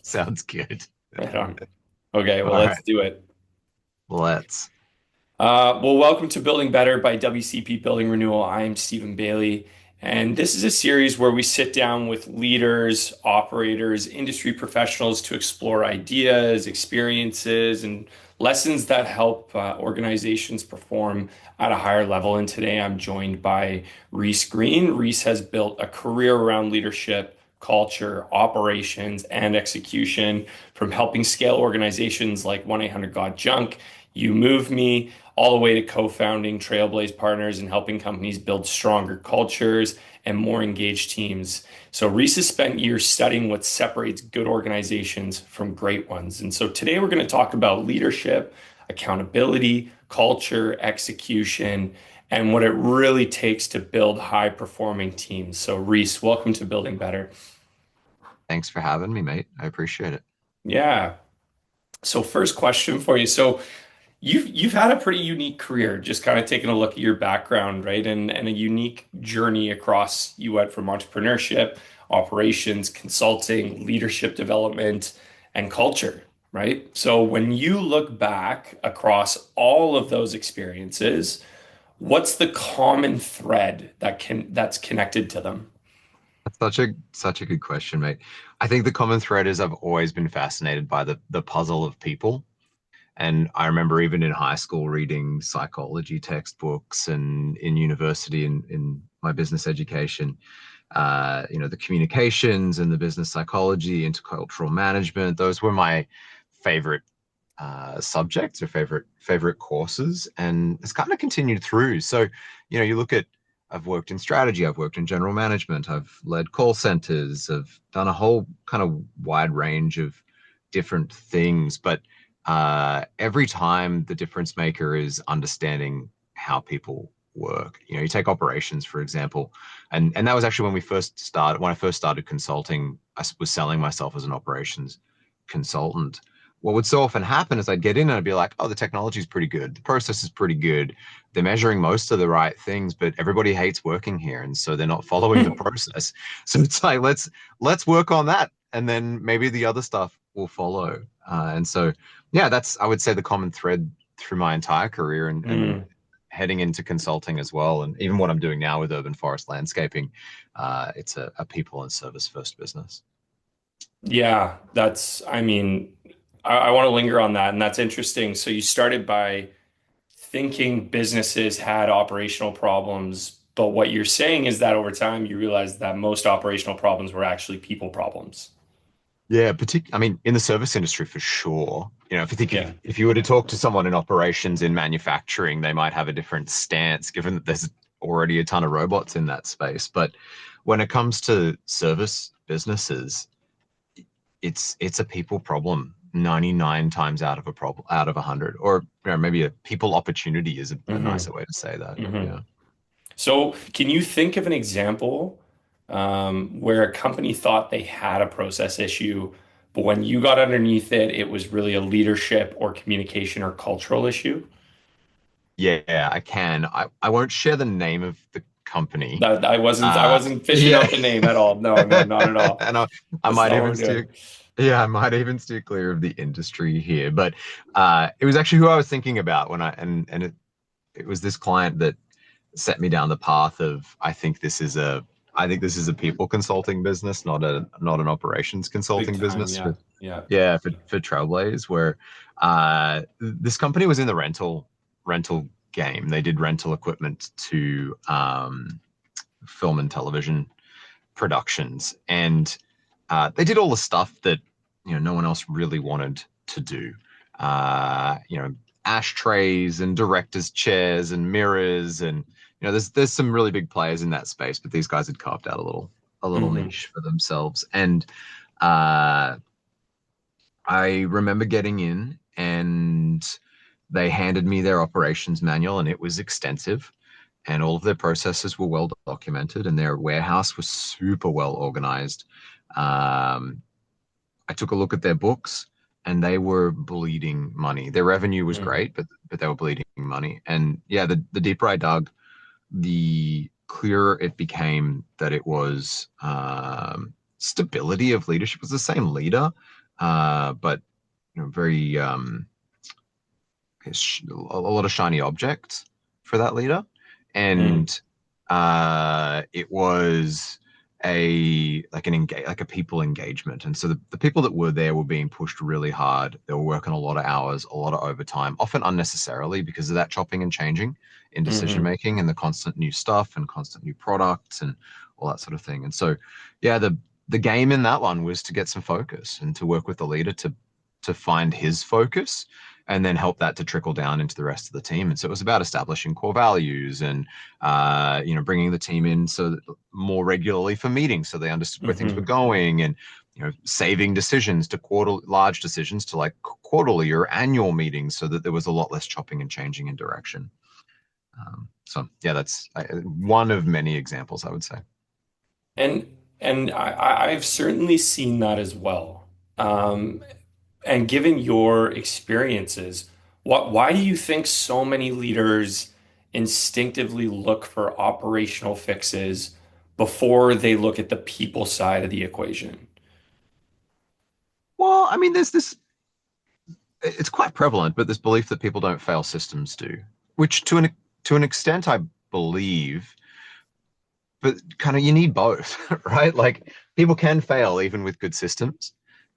Sounds good. Right on. Okay, well, All let's right, do it. let's. Well, welcome to Building Better by WCP Building Renewal. I'm Stephen Bailey, and this is a series where we sit down with leaders, operators, industry professionals to explore ideas, experiences, and lessons that help organizations perform at a higher level. And today I'm joined by Rhys Green. Rhys has built a career around leadership, culture, operations, and execution, from helping scale organizations like 1-800-GOT-JUNK, You Move Me, all the way to co-founding Trailblaze Partners and helping companies build stronger cultures and more engaged teams. So Rhys has spent years studying what separates good organizations from great ones. And so today we're going to talk about leadership, accountability, culture, execution, and what it really takes to build high-performing teams. So Rhys, welcome to Building Better. Thanks for having me, mate. I appreciate it. Yeah. So first question for you. So you've had a pretty unique career, just kind of taking a look at your background, right? And a unique journey across. You went from entrepreneurship, operations, consulting, leadership development, and culture, right? So when you look back across all of those experiences, what's the common thread that's connected to them? That's such a good question, mate. I think the common thread is I've always been fascinated by the puzzle of people. And I remember even in high school reading psychology textbooks and in university in my business education, the communications and the business psychology, intercultural management, those were my favorite subjects or favorite courses, and it's kind of continued through. So, you look at I've worked in strategy, I've worked in general management, I've led call centers, I've done a whole kind of wide range of different things, but every time the difference maker is understanding how people work. You take operations, for example, and that was actually when I first started consulting. I was selling myself as an operations consultant. What would so often happen is I'd get in and I'd be like, oh, the technology is pretty good. The process is pretty good. They're measuring most of the right things, but everybody hates working here. And so they're not following the process. So it's like, let's work on that. And then maybe the other stuff will follow. And so, yeah, that's, I would say, the common thread through my entire career and Mm. heading into consulting as well. And even what I'm doing now with urban forest landscaping, it's a people and service first business. Yeah, I mean, I want to linger on that, and that's interesting. So you started by thinking businesses had operational problems, but what you're saying is that over time you realized that most operational problems were actually people problems. Yeah, I mean, in the service industry for sure. If you think Yeah. if you were to talk to someone in operations in manufacturing, they might have a different stance, given that there's already a ton of robots in that space. But when it comes to service businesses, it's a people problem 99 times out of 100, or maybe a people opportunity is a hmm nicer way to say that. hmm Yeah. So can you think of an example where a company thought they had a process issue, but when you got underneath it, it was really a leadership or communication or cultural issue? Yeah, I can. I won't share the name of the company. That I Uh, wasn't fishing yeah. out the name at all. No, no, not at all. And I That's might not what even we're doing. steer, yeah, I might even steer clear of the industry here. But it was actually who I was thinking about when it was this client that set me down the path of I think this is a people consulting business, not an operations Big consulting time, business yeah. Yeah. for Trailblaze, where this company was in the rental game. They did rental equipment to film and television productions, and they did all the stuff that no one else really wanted to do. Uh, you know, Ashtrays and directors' chairs and mirrors, and there's some really big players in that space, but these guys had carved out a little hmm niche for themselves. And uh, I remember getting in, and they handed me their operations manual, and it was extensive, and all of their processes were well documented, and their warehouse was super well organized. Um, I took a look at their books, and they were bleeding money. Their revenue was hmm great, but they were bleeding money. And yeah, the deeper I dug, the clearer it became that it was stability of leadership. It was the same leader, but very a lot of shiny objects for that leader, Mm, and it was like a people engagement. And so the people that were there were being pushed really hard. They were working a lot of hours, a lot of overtime, often unnecessarily because of that chopping and changing in decision hmm making and the constant new stuff and constant new products and all that sort of thing. And so, yeah, the game in that one was to get some focus and to work with the leader to find his focus and then help that to trickle down into the rest of the team. And so it was about establishing core values and bringing the team in so that more regularly for meetings, so they understood where things were hmm going, and saving decisions to large decisions to like quarterly or annual meetings, so that there was a lot less chopping and changing in direction. So yeah, that's one of many examples, I would say. And I've certainly seen that as well. Um, and given your experiences, why do you think so many leaders instinctively look for operational fixes before they look at the people side of the equation? Well, I mean, there's this it's quite prevalent, but this belief that people don't fail, systems do, which to an extent I believe, but kind of you need both, right? Like people can fail even with good systems.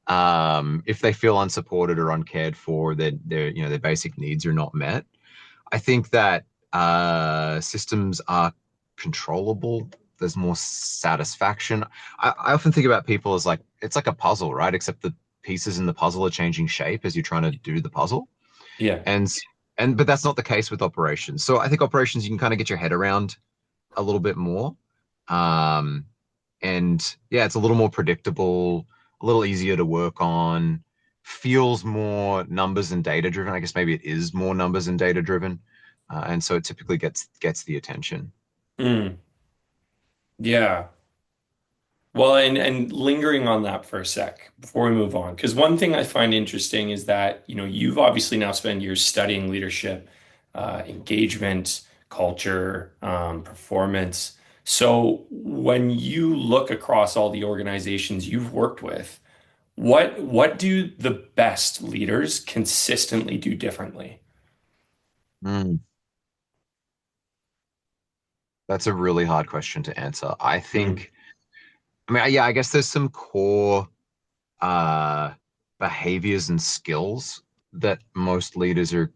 If they feel unsupported or uncared for, their basic needs are not met. I think that systems are controllable. There's more satisfaction. I often think about people as like it's like a puzzle, right? Except the pieces in the puzzle are changing shape as you're trying to do the puzzle. Yeah. And but that's not the case with operations. So I think operations you can kind of get your head around a little bit more. Um, and yeah, it's a little more predictable, a little easier to work on, feels more numbers and data driven. I guess maybe it is more numbers and data driven. And so it typically gets the attention. Mm, yeah. Well, and lingering on that for a sec before we move on, because one thing I find interesting is that, you've obviously now spent years studying leadership, engagement, culture, performance. So when you look across all the organizations you've worked with, what do the best leaders consistently do differently? Mm, that's a really hard question to answer. Mm, Yeah, I guess there's some core uh, behaviors and skills that most leaders are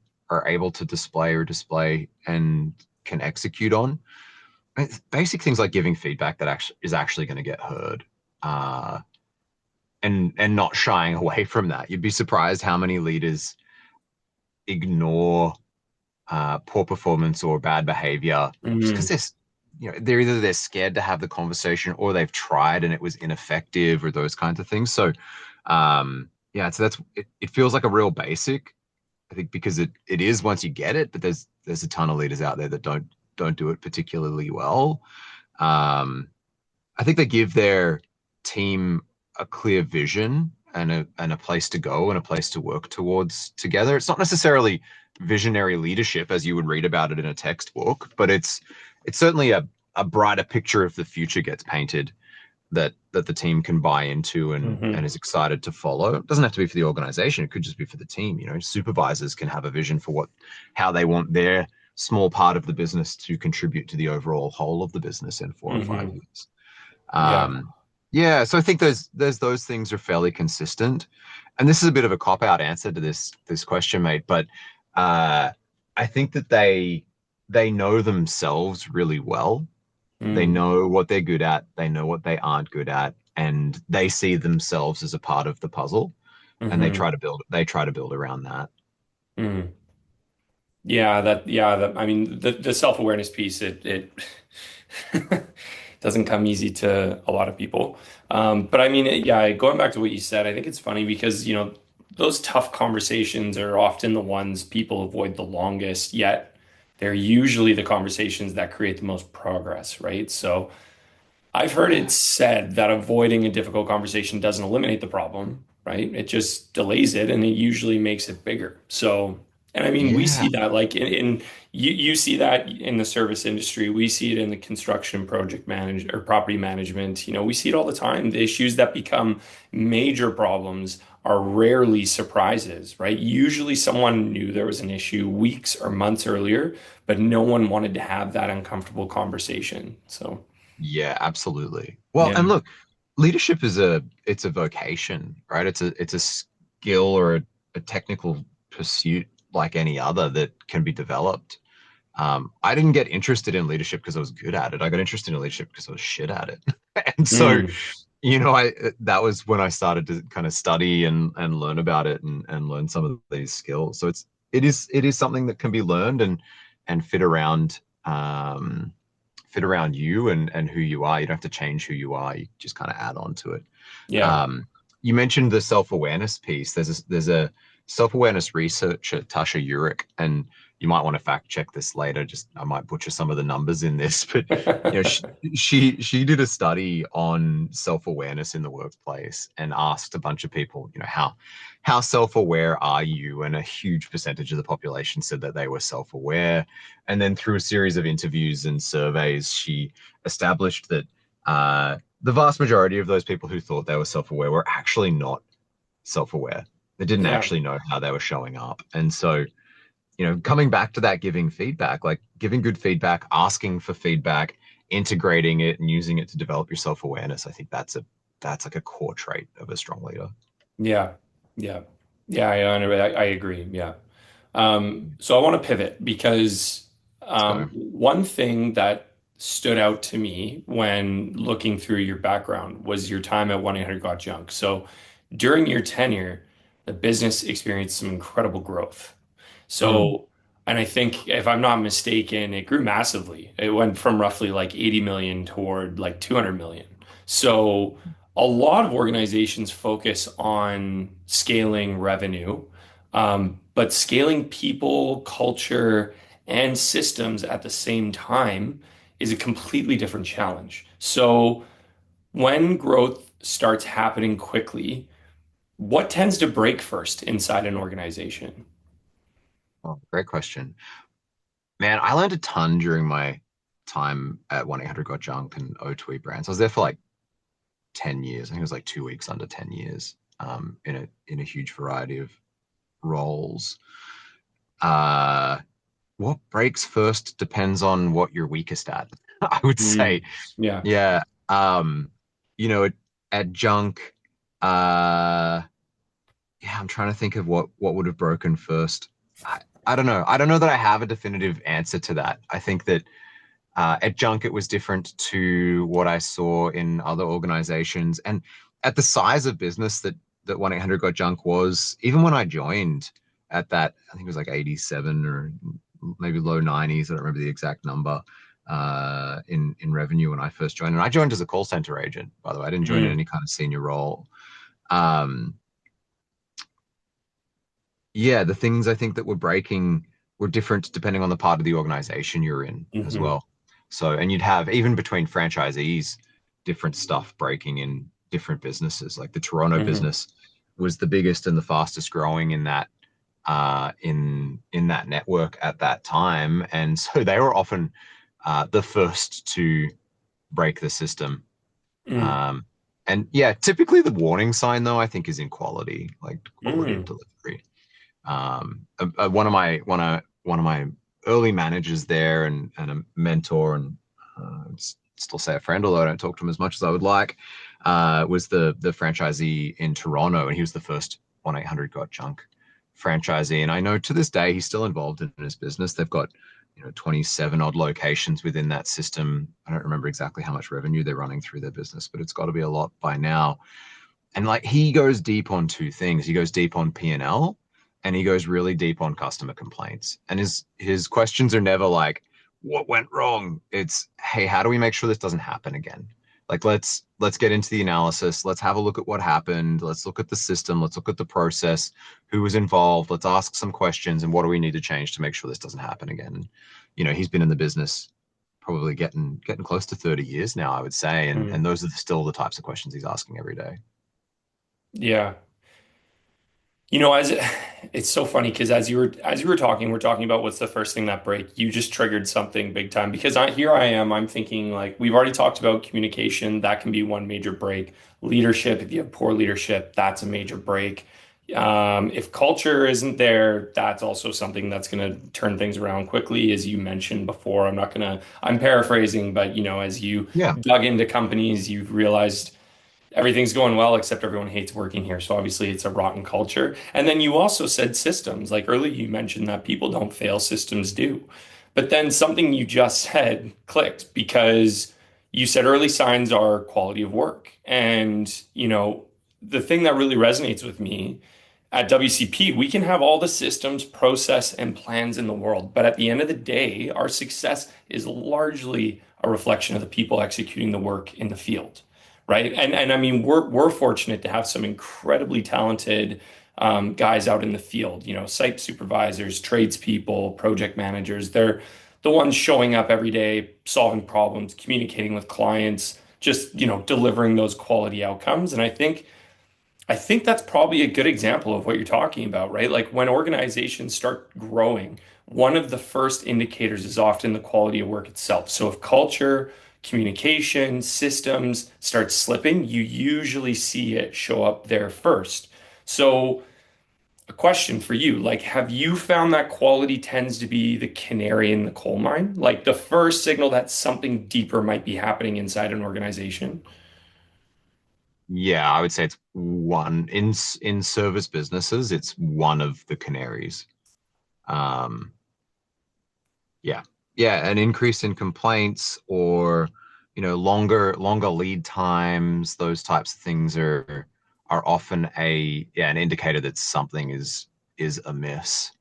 able to display and can execute on. It's basic things like giving feedback that actually is actually going to get heard, uh, and not shying away from that. You'd be surprised how many leaders ignore poor performance or bad behavior just because mm, they're scared to have the conversation, or they've tried and it was ineffective, or those kinds of things. So yeah, so it feels like a real basic, I think, because it is once you get it, but there's a ton of leaders out there that don't do it particularly well. um I think they give their team a clear vision and a place to go and a place to work towards together. It's not necessarily visionary leadership as you would read about it in a textbook, but it's certainly a brighter picture of the future gets painted that the team can buy into and hmm is excited to follow. It doesn't have to be for the organization. It could just be for the team. Supervisors can have a vision for how they want their small part of the business to contribute to the overall whole of the business in 4 or 5 hmm years. Yeah. Um, yeah, so I think there's those things are fairly consistent, and this is a bit of a cop out answer to this question, mate. But uh, I think that they know themselves really well. They Mm, know what they're good at. They know what they aren't good at, and they see themselves as a part of the puzzle, and hmm they try to build around that. mm. Yeah, I mean, the self-awareness piece, it doesn't come easy to a lot of people. But I mean, yeah, going back to what you said, I think it's funny because, those tough conversations are often the ones people avoid the longest, yet they're usually the conversations that create the most progress, right? So I've heard it said that avoiding a difficult conversation doesn't eliminate the problem, right? It just delays it and it usually makes it bigger. So And I mean, we Yeah. see that like in you see that in the service industry. We see it in the construction project manage or property management. We see it all the time. The issues that become major problems are rarely surprises, right? Usually someone knew there was an issue weeks or months earlier, but no one wanted to have that uncomfortable conversation. So, Yeah, absolutely. Well, yeah, and look, leadership is it's a vocation, right? It's a skill or a technical pursuit like any other that can be developed. I didn't get interested in leadership because I was good at it. I got interested in leadership because I was shit at it. And so, Mm, I that was when I started to kind of study and learn about it and learn some of these skills. So it is something that can be learned and fit around you and who you are. You don't have to change who you are. You just kind of add on to it. yeah. Um, you mentioned the self-awareness piece. There's a self-awareness researcher, Tasha Eurich, and you might want to fact check this later. Just I might butcher some of the numbers in this, but she did a study on self-awareness in the workplace and asked a bunch of people, how self-aware are you? And a huge percentage of the population said that they were self-aware. And then through a series of interviews and surveys, she established that the vast majority of those people who thought they were self-aware were actually not self-aware. They didn't Yeah. actually know how they were showing up. And so, coming back to that giving feedback, like giving good feedback, asking for feedback, integrating it and using it to develop your self-awareness, I think that's like a core trait of a strong leader. Yeah. Yeah. Yeah, I agree. Yeah. So I want to pivot because Let's go. one thing that stood out to me when looking through your background was your time at 1-800 Got Junk. So during your tenure, the business experienced some incredible growth. Mm. So, and I think if I'm not mistaken, it grew massively. It went from roughly like 80 million toward like 200 million. So a lot of organizations focus on scaling revenue, but scaling people, culture, and systems at the same time is a completely different challenge. So when growth starts happening quickly, what tends to break first inside an organization? Oh, great question. Man, I learned a ton during my time at 1-800 Got Junk and O2E Brands. I was there for like 10 years. I think it was like 2 weeks under 10 years, in a huge variety of roles. Uh, what breaks first depends on what you're weakest at, I would say. Mm, yeah. Yeah. You know, at Junk, uh, yeah, I'm trying to think of what would have broken first. I don't know. I don't know that I have a definitive answer to that. I think that at Junk, it was different to what I saw in other organizations. And at the size of business that 1-800 Got Junk was, even when I joined at that, I think it was like 87 or maybe low 90s. I don't remember the exact number in revenue when I first joined. And I joined as a call center agent, by the way. I didn't join in Mm, any kind of senior role. Um, yeah, the things I think that were breaking were different depending on the part of the organization you're in as hmm well. So, and you'd have even between franchisees, different stuff breaking in different businesses. Like the Toronto hmm business was the biggest and the fastest growing in that in that network at that time, and so they were often the first to break the system. mm, Um, and yeah, typically the warning sign though I think is in quality, like quality of mm, delivery. One of my early managers there and a mentor and still say a friend, although I don't talk to him as much as I would like, was the franchisee in Toronto, and he was the first 1-800 Got Junk franchisee. And I know to this day he's still involved in his business. They've got 27 odd locations within that system. I don't remember exactly how much revenue they're running through their business, but it's got to be a lot by now. And like he goes deep on two things. He goes deep on P&L and he goes really deep on customer complaints. And his questions are never like, what went wrong? It's, hey, how do we make sure this doesn't happen again? Like let's get into the analysis. Let's have a look at what happened. Let's look at the system. Let's look at the process. Who was involved? Let's ask some questions and what do we need to change to make sure this doesn't happen again? And, he's been in the business probably getting close to 30 years now, I would say. And mm. and those are still the types of questions he's asking every day. Yeah. You know, as it's so funny because as you were talking, we're talking about what's the first thing that break. You just triggered something big time because here I am. I'm thinking like we've already talked about communication. That can be one major break. Leadership, if you have poor leadership, that's a major break. If culture isn't there, that's also something that's going to turn things around quickly, as you mentioned before. I'm paraphrasing, but as you Yeah. dug into companies, you've realized everything's going well except everyone hates working here. So obviously it's a rotten culture. And then you also said systems. Like earlier you mentioned that people don't fail, systems do. But then something you just said clicked because you said early signs are quality of work. And the thing that really resonates with me at WCP, we can have all the systems, process, and plans in the world, but at the end of the day, our success is largely a reflection of the people executing the work in the field, right? And I mean, we're fortunate to have some incredibly talented guys out in the field. Site supervisors, tradespeople, project managers. They're the ones showing up every day, solving problems, communicating with clients, just delivering those quality outcomes. And I think that's probably a good example of what you're talking about, right? Like when organizations start growing, one of the first indicators is often the quality of work itself. So if culture, communication, systems start slipping, you usually see it show up there first. So a question for you, like have you found that quality tends to be the canary in the coal mine? Like the first signal that something deeper might be happening inside an organization? Yeah, I would say it's one in service businesses, it's one of the canaries. Um, yeah. Yeah, an increase in complaints or longer lead times, those types of things are often an indicator that something is amiss.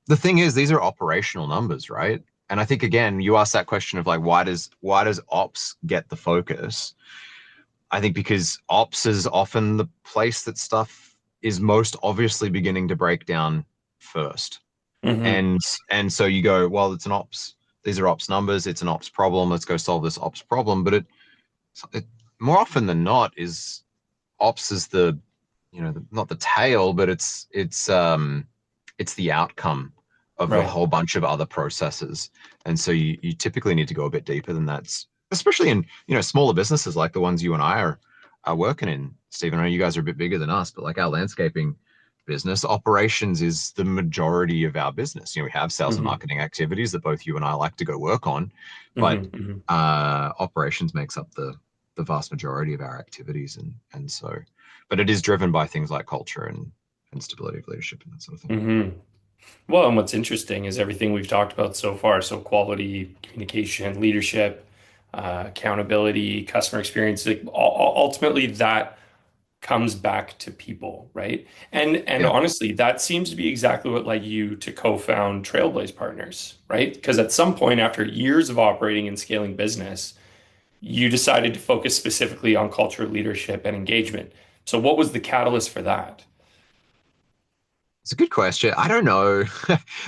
The thing is, these are operational numbers, right? And I think again, you asked that question of like why does ops get the focus? I think because ops is often the place that stuff is most obviously beginning to break down first. Hmm. And and so you go, well, it's an ops. These are ops numbers. It's an ops problem. Let's go solve this ops problem. But it more often than not is ops is not the tail, but it's the outcome of a Right. whole bunch of other processes. And so you typically need to go a bit deeper than that, especially in smaller businesses like the ones you and I are working in. Stephen, I know you guys are a bit bigger than us, but like our landscaping business, operations is the majority of our business. We have sales and Hmm. marketing activities that both you and I like to go work on, but Hmm. Hmm. operations makes up the vast majority of our activities, and so, but it is driven by things like culture and stability of leadership and that sort of thing. Hmm. Well, and what's interesting is everything we've talked about so far. So quality, communication, leadership, accountability, customer experience, like, ultimately that comes back to people, right? And Yeah. honestly, that seems to be exactly what led you to co-found Trailblaze Partners, right? Because at some point after years of operating and scaling business, you decided to focus specifically on culture, leadership, and engagement. So what was the catalyst for that? It's a good question. I don't know.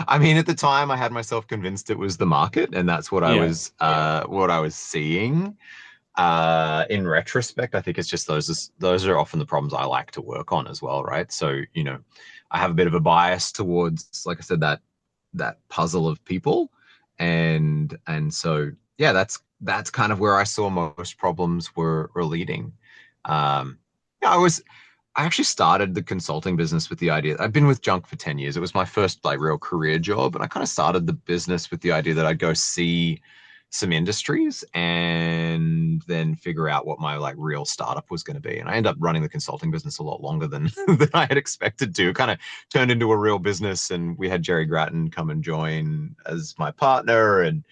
I mean, at the time, I had myself convinced it was the market, and that's Yeah. what I was seeing. In retrospect, I think it's just those are often the problems I like to work on as well, right? So, I have a bit of a bias towards, like I said, that puzzle of people, and so yeah, that's kind of where I saw most problems were leading. Um, yeah, I actually started the consulting business with the idea. I've been with Junk for 10 years. It was my first like real career job. And I kind of started the business with the idea that I'd go see some industries and then figure out what my like real startup was going to be. And I ended up running the consulting business a lot longer than than I had expected to. It kind of turned into a real business, and we had Jerry Grattan come and join as my partner, and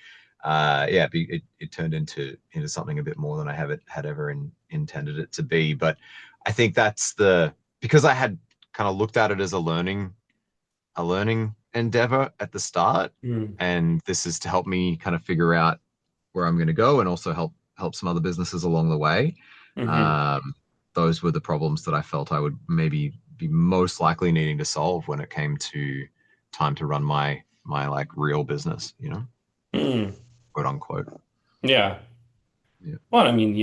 yeah, it turned into something a bit more than I had ever intended it to be. But I think that's because I had kind of looked at it as a learning endeavor at the start, Mm-hmm. and this is to help me kind of figure out where I'm going to go and also help some other businesses along the way. Um, those were the problems that I felt I would maybe be most likely needing to solve when it came to time to run my like real business, Mm-hmm. quote unquote. Yeah. Yeah. Well, I mean,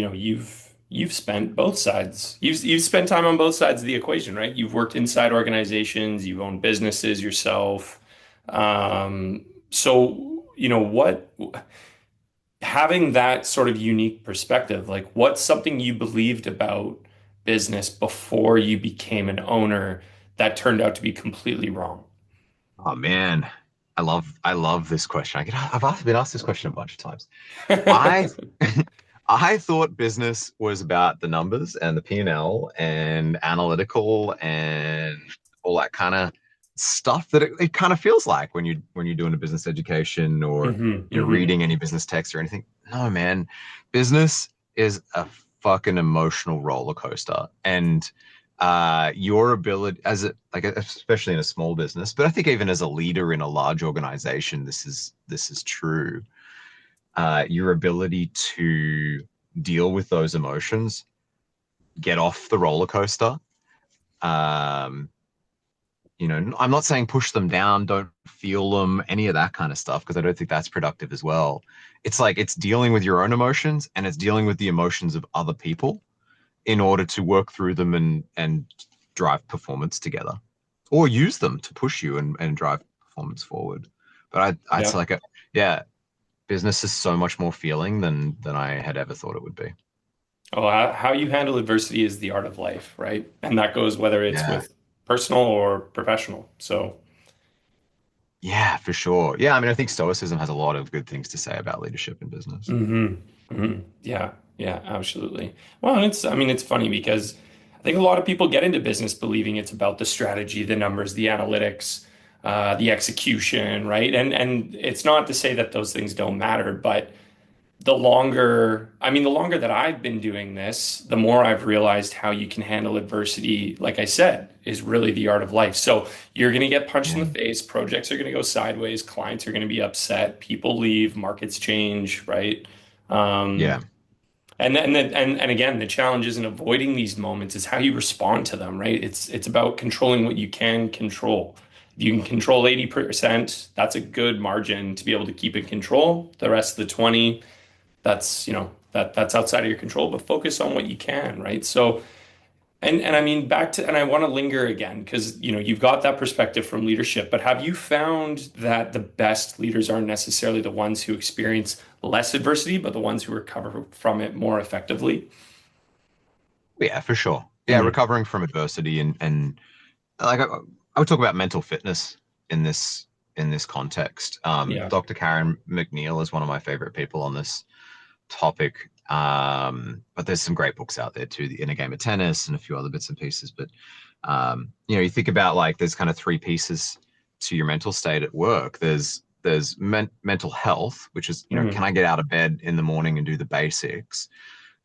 you've spent both sides. You've spent time on both sides of the equation, right? You've worked inside organizations, you've owned businesses yourself. So, what having that sort of unique perspective, like what's something you believed about business before you became an owner that turned out to be completely wrong? Oh man, I love this question. Been asked this question a bunch of times. I I thought business was about the numbers and the P&L and analytical and all that kind of stuff that it kind of feels like when you're doing a business education or Hmm. Hmm. reading any business text or anything. No, man, business is a fucking emotional roller coaster. And your ability as a like especially in a small business, but I think even as a leader in a large organization, this is true. Your ability to deal with those emotions, get off the roller coaster. Um, I'm not saying push them down, don't feel them, any of that kind of stuff, because I don't think that's productive as well. It's like it's dealing with your own emotions and it's dealing with the emotions of other people in order to work through them and drive performance together or use them to push you and drive performance forward. But I'd say Yeah. like yeah, business is so much more feeling than I had ever thought it would be. Oh, how you handle adversity is the art of life, right? And that goes whether it's Yeah. with personal or professional. So, Yeah, for sure. Yeah, I mean, I think Stoicism has a lot of good things to say about leadership in business. yeah, yeah, absolutely. Well, I mean, it's funny because I think a lot of people get into business believing it's about the strategy, the numbers, the analytics, the execution, right? And it's not to say that those things don't matter, but the longer that I've been doing this, the more I've realized how you can handle adversity, like I said, is really the art of life. So you're going to get punched in Yeah. the face, projects are going to go sideways, clients are going to be upset, people leave, markets change, right? Um, Yeah. and again, the challenge isn't avoiding these moments, it's how you respond to them, right? It's about controlling what you can control. If you can control 80%, that's a good margin to be able to keep in control. The rest of the 20, that's outside of your control, but focus on what you can, right? So, and I mean back to, and I want to linger again because you've got that perspective from leadership, but have you found that the best leaders aren't necessarily the ones who experience less adversity, but the ones who recover from it more effectively? Yeah, for sure. Yeah, Mm, recovering from adversity and like I would talk about mental fitness in this context. yeah. Dr. Karen McNeil is one of my favorite people on this topic. But there's some great books out there too, The Inner Game of Tennis and a few other bits and pieces. But you think about like there's kind of three pieces to your mental state at work. There's mental health, which is, can Mm, I get out of bed in the morning and do the basics?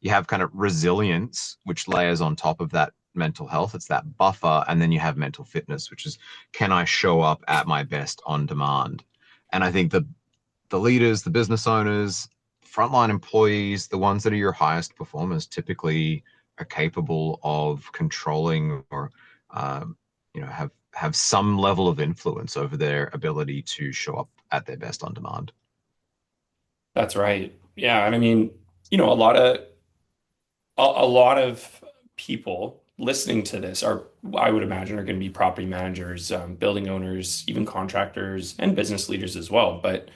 You have kind of resilience, which layers on top of that mental health. It's that buffer. And then you have mental fitness, which is, can I show up at my best on demand? And I think the leaders, the business owners, frontline employees, the ones that are your highest performers, typically are capable of controlling or have some level of influence over their ability to show up at their best on demand. that's right. Yeah, and I mean, a lot of people listening to this are, I would imagine, are going to be property managers, building owners, even contractors, and business leaders as well. But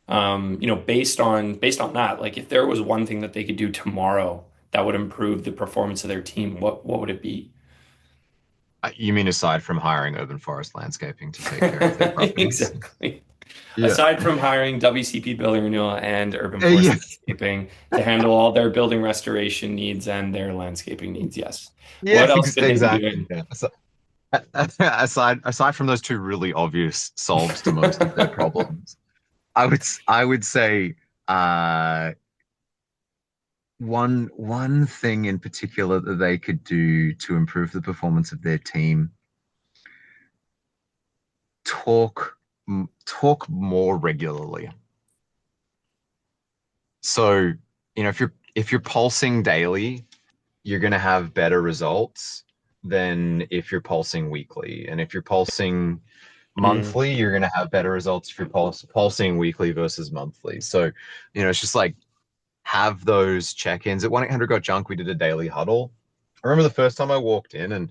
based on that, like if there was one thing that they could do tomorrow that would improve the performance of their team, what would it be? You mean aside from hiring urban forest landscaping to take care of their properties? Exactly. Yeah. Aside from hiring WCP Building Renewal and Urban Forest Yeah. Landscaping to handle all their building restoration needs and their landscaping needs, yes. Yeah, What else could they be exactly. doing? Yeah. Aside from those two really obvious solves to most of their problems, I would say one thing in particular that they could do to improve the performance of their team, talk talk more regularly. So, if you're pulsing daily, you're going to have better results than if you're pulsing weekly. And if you're pulsing Mm, monthly, you're going to have better results if you're pulsing weekly versus monthly. So, it's just like have those check-ins. At 1-800 Got Junk, we did a daily huddle. I remember the first time I walked in and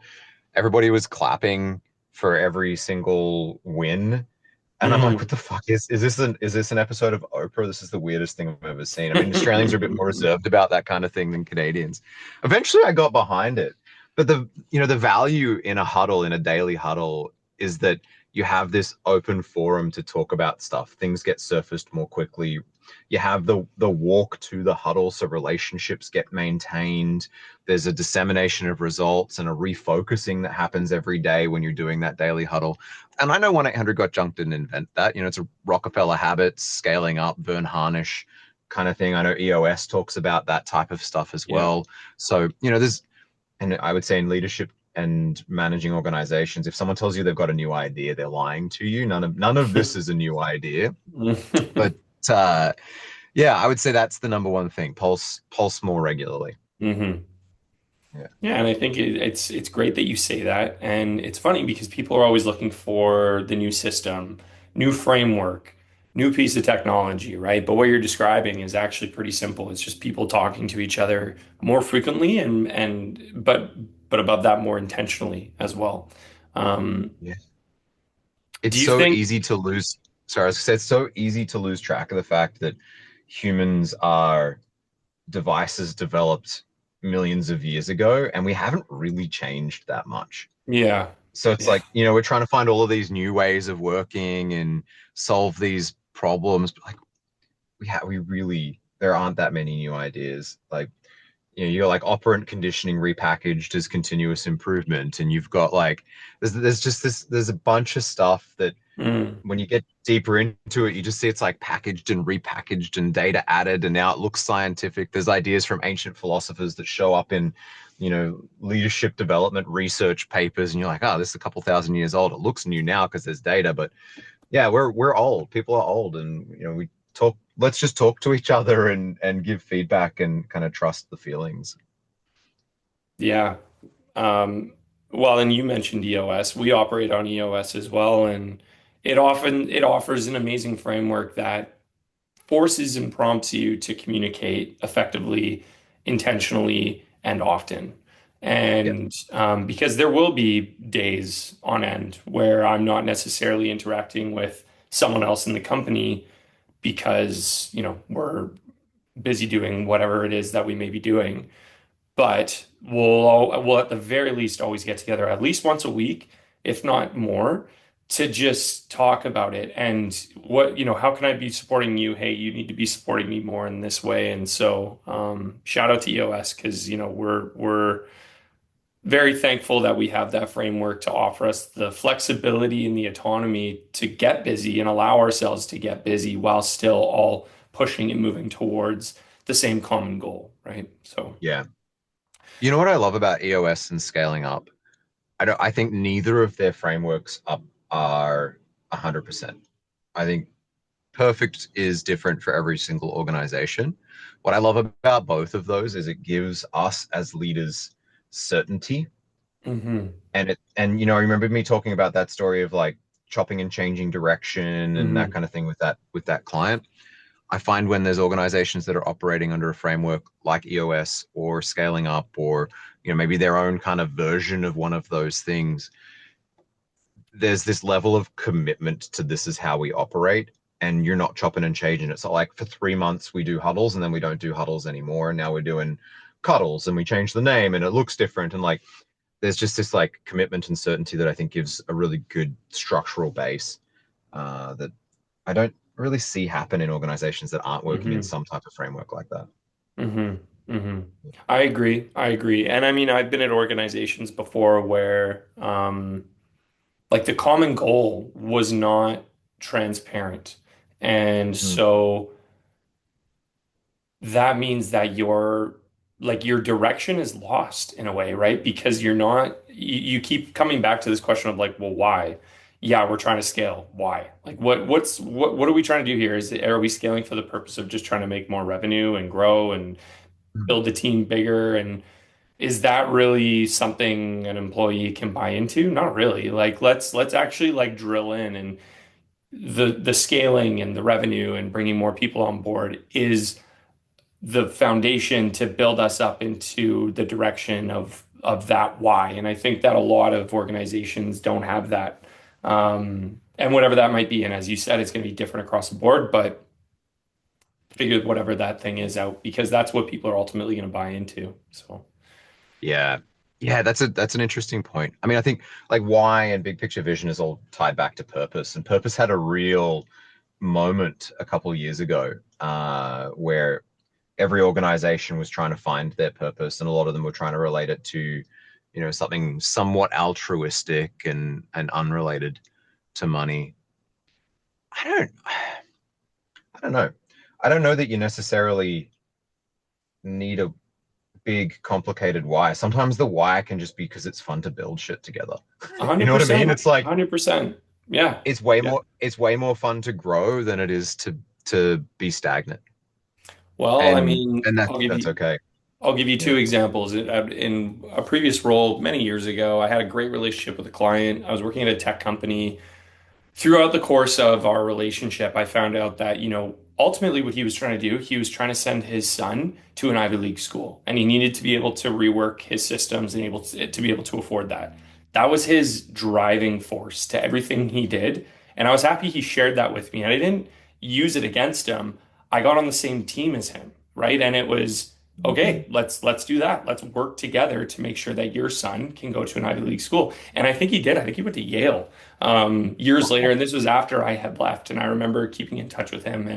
everybody was clapping for every single win. And I'm like, Mm. what the fuck is this an episode of Oprah? This is the weirdest thing I've ever seen. I mean, Australians are a bit more reserved about that kind of thing than Canadians. Eventually I got behind it. But the value in a huddle, in a daily huddle, is that you have this open forum to talk about stuff. Things get surfaced more quickly. You have the walk to the huddle so relationships get maintained. There's a dissemination of results and a refocusing that happens every day when you're doing that daily huddle. And I know 1-800 Got Junk didn't invent that. It's a Rockefeller habits, scaling up, Vern Harnish kind of thing. I know EOS talks about that type of stuff as Yeah. well. So, and I would say in leadership and managing organizations, if someone tells you they've got a new idea, they're lying to you. None of this is a new idea. But uh, yeah, I would say that's the number one thing. Pulse more regularly. Hmm. Yeah. Yeah, and I think it's great that you say that. And it's funny because people are always looking for the new system, new framework, new piece of technology, right? But what you're describing is actually pretty simple. It's just people talking to each other more frequently but above that more intentionally as well. Um, Yeah. do It's you so think, easy to lose. Sorry, I was gonna say it's so easy to lose track of the fact that humans are devices developed millions of years ago, and we haven't really changed that much. yeah, So it's yeah. like, we're trying to find all of these new ways of working and solve these problems. But like we really there aren't that many new ideas. Like, you're like operant conditioning repackaged as continuous improvement, and you've got like there's a bunch of stuff that Mm, when you get deeper into it, you just see it's like packaged and repackaged and data added, and now it looks scientific. There's ideas from ancient philosophers that show up in, leadership development research papers, and you're like, oh, this is a couple thousand years old. It looks new now because there's data, but yeah, we're old. People are old, and we talk. Let's just talk to each other and give feedback and kind of trust the feelings. yeah. Um, well, and you mentioned EOS. We operate on EOS as well, and it offers an amazing framework that forces and prompts you to communicate effectively, intentionally, and often. Yeah, And because there will be days on end where I'm not necessarily interacting with someone else in the company because, we're busy doing whatever it is that we may be doing. But we'll at the very least always get together at least once a week, if not more, to just talk about it and how can I be supporting you? Hey, you need to be supporting me more in this way. And so shout out to EOS because we're very thankful that we have that framework to offer us the flexibility and the autonomy to get busy and allow ourselves to get busy while still all pushing and moving towards the same common goal, right? So. yeah. You know what I love about EOS and scaling up? I think neither of their frameworks are 100%. I think perfect is different for every single organization. What I love about both of those is it gives us as leaders certainty. Hmm. And I remember me talking about that story of like chopping and changing direction and that Hmm. kind of thing with that client. I find when there's organizations that are operating under a framework like EOS or scaling up or maybe their own kind of version of one of those things, there's this level of commitment to this is how we operate, and you're not chopping and changing it. So like for 3 months we do huddles and then we don't do huddles anymore, and now we're doing cuddles and we change the name and it looks different, and like there's just this like commitment and certainty that I think gives a really good structural base that I don't really see happen in organizations that aren't working in Hmm. some type of framework like that. Hmm. Hmm. I agree. I agree. And I mean, I've been at organizations before where, like the common goal was not transparent. And Mm, so that means that your direction is lost in a way, right? Because you keep coming back to this question of like, well, why? Yeah, we're trying to scale. Why? Like what are we trying to do here? Are we scaling for the purpose of just trying to make more revenue and grow and mm, build the team bigger? And is that really something an employee can buy into? Not really. Like let's actually like drill in and the scaling and the revenue and bringing more people on board is the foundation to build us up into the direction of that why. And I think that a lot of organizations don't have that. And whatever that might be. And as you said, it's going to be different across the board, but figure whatever that thing is out because that's what people are ultimately going to buy into. So, Yeah. Yeah, that's an interesting point. I mean, I think like why and big picture vision is all tied back to purpose. And purpose had a real moment a couple of years ago where every organization was trying to find their purpose, and a lot of them were trying to relate it to, something somewhat altruistic and unrelated to money. I don't I don't know. I don't know that you necessarily need a big complicated why. Sometimes the why can just be because it's fun to build shit together. You know what I mean? 100%, It's like 100%. Yeah. Yeah. it's way more fun to grow than it is to be stagnant. Well, I mean, And that's okay. I'll give you two Yeah. examples. In a previous role many years ago, I had a great relationship with a client. I was working at a tech company. Throughout the course of our relationship, I found out that, ultimately what he was trying to do, he was trying to send his son to an Ivy League school, and he needed to be able to rework his systems and to be able to afford that. That was his driving force to everything he did. And I was happy he shared that with me. And I didn't use it against him. I got on the same team as him, right? And it was, okay, let's do that. Let's work together to make sure that your son can go to an Ivy League school. And I think he did. I think he went to Yale years later, and this was after I had left. And I remember keeping in touch with him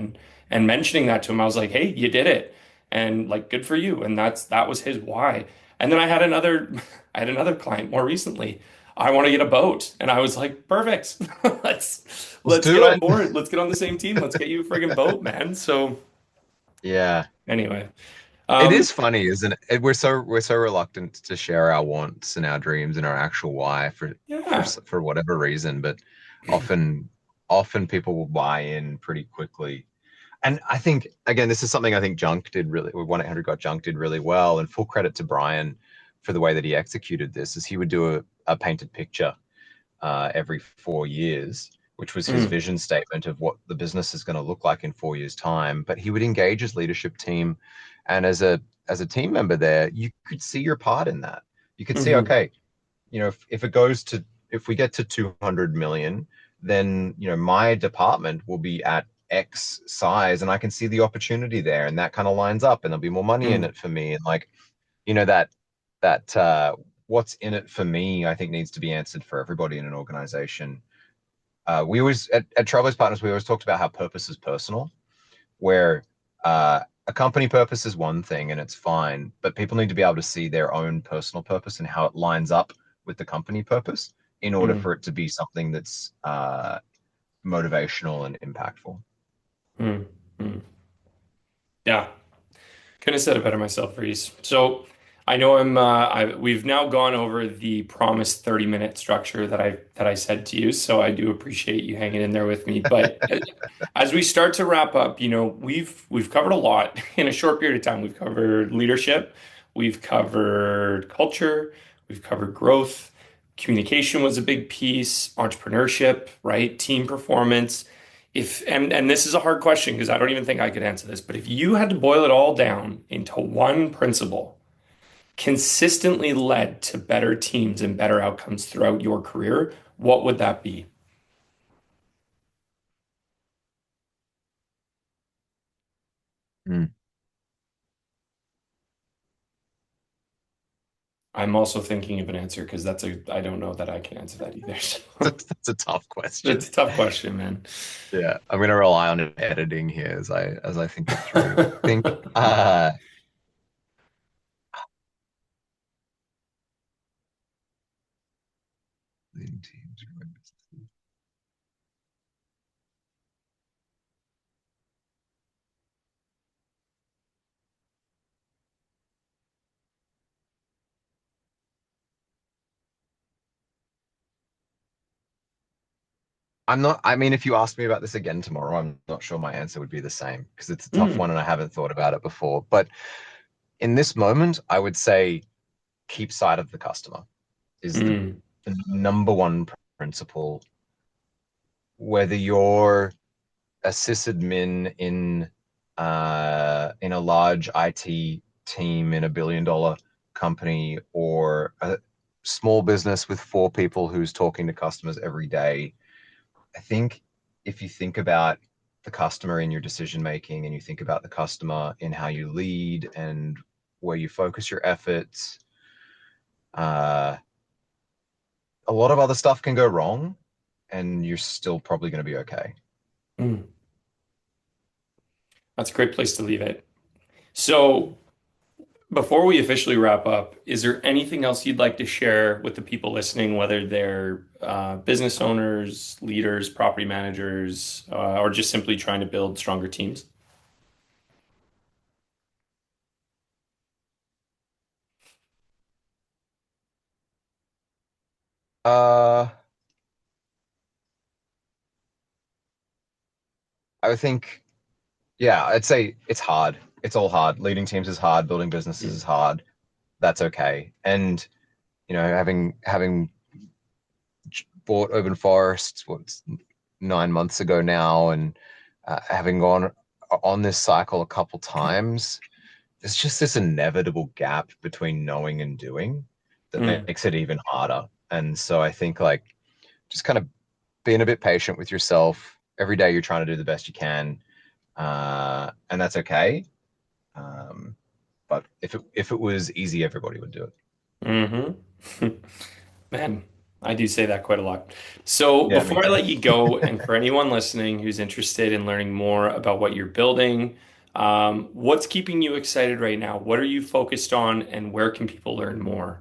and mentioning that to him. I was like, "Hey, you did it, and like, good for you." And that was his why. And then I had another, I had another client more recently. I want to get a boat, and I was like, "Perfect, Let's let's get do on it. board. Let's get on the same team. Let's get you a friggin' boat, man." So Yeah. anyway, It um, is funny, isn't it? We're so reluctant to share our wants and our dreams and our actual why yeah, for whatever reason, but often often people will buy in pretty quickly. And I think again, this is something I think Junk did really, 1-800 Got Junk did really well. And full credit to Brian for the way that he executed this, is he would do a painted picture every 4 years, which was his mm, vision statement of what the business is going to look like in 4 years' time. But he would engage his leadership team, and as a team member there, you could see your part in that. You could see, hmm okay, if it goes to if we get to 200 million, then my department will be at X size, and I can see the opportunity there, and that kind of lines up, and there'll be more money in mm, it for me, and like that what's in it for me, I think needs to be answered for everybody in an organization. We always at Trailblaze Partners, we always talked about how purpose is personal, where a company purpose is one thing and it's fine, but people need to be able to see their own personal purpose and how it lines up with the company purpose in order mm, for it to be something that's motivational and impactful. mm, mm. Yeah. Couldn't have said it better myself, Rhys. So I know we've now gone over the promised 30-minute structure that I said to you. So I do appreciate you hanging in there with me. But as we start to wrap up, we've covered a lot in a short period of time. We've covered leadership, we've covered culture, we've covered growth. Communication was a big piece, entrepreneurship, right? Team performance. If and this is a hard question because I don't even think I could answer this, but if you had to boil it all down into one principle consistently led to better teams and better outcomes throughout your career, what would that be? Mm. I'm also thinking of an answer because I don't know that I can answer that either. That's a tough So question. it's a tough question, man. Yeah, I'm going to rely on editing here as I think it through. I think I'm not, I mean, if you ask me about this again tomorrow, I'm not sure my answer would be the same because it's a tough one Mm, and I haven't thought about it before. But in this moment, I would say keep sight of the customer is mm, the number one principle. Whether you're a sysadmin in in a large IT team in a $1 billion company, or a small business with 4 people who's talking to customers every day. I think if you think about the customer in your decision making, and you think about the customer in how you lead and where you focus your efforts, uh, a lot of other stuff can go wrong and you're still probably going to be okay. Mm, that's a great place to leave it. So, before we officially wrap up, is there anything else you'd like to share with the people listening, whether they're business owners, leaders, property managers, or just simply trying to build stronger teams? Uh, I would think, yeah, I'd say it's hard. It's all hard. Leading teams is hard. Building businesses is Mm, hard. That's okay. And having bought Urban Forests, what's 9 months ago now, and having gone on this cycle a couple times, there's just this inevitable gap between knowing and doing that mm, makes it even harder. And so I think, like, just kind of being a bit patient with yourself. Every day you're trying to do the best you can, and that's okay. Um, but if it was easy, everybody would do it. hmm Man, I do say that quite a lot. So, Yeah, me before I too. let you go, and for anyone listening who's interested in learning more about what you're building, what's keeping you excited right now? What are you focused on, and where can people learn more?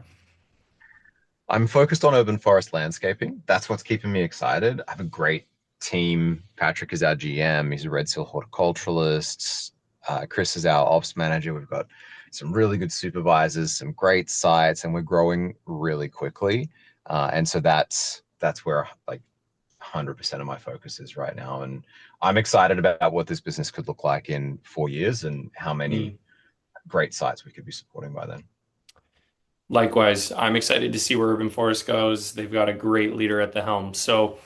I'm focused on urban forest landscaping. That's what's keeping me excited. I have a great team. Patrick is our GM. He's a Red Seal horticulturalist. Chris is our ops manager. We've got some really good supervisors, some great sites, and we're growing really quickly. And so that's where, like, 100% of my focus is right now. And I'm excited about what this business could look like in 4 years and how many Mm. great sites we could be supporting by then. Likewise, I'm excited to see where Urban Forest goes. They've got a great leader at the helm. So,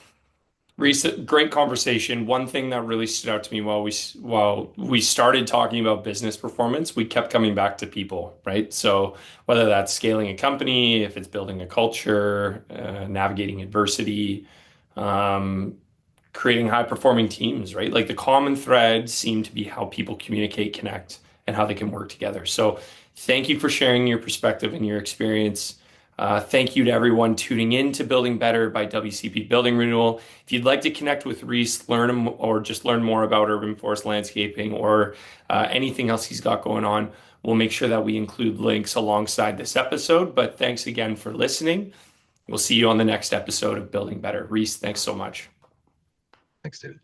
Rhys, great conversation. One thing that really stood out to me while we started talking about business performance, we kept coming back to people, right? So whether that's scaling a company, if it's building a culture, navigating adversity, um, creating high performing teams, right? Like the common thread seemed to be how people communicate, connect, and how they can work together. So thank you for sharing your perspective and your experience. Thank you to everyone tuning in to Building Better by WCP Building Renewal. If you'd like to connect with Rhys, or just learn more about urban forest landscaping or anything else he's got going on, we'll make sure that we include links alongside this episode. But thanks again for listening. We'll see you on the next episode of Building Better. Rhys, thanks so much. Thanks, David.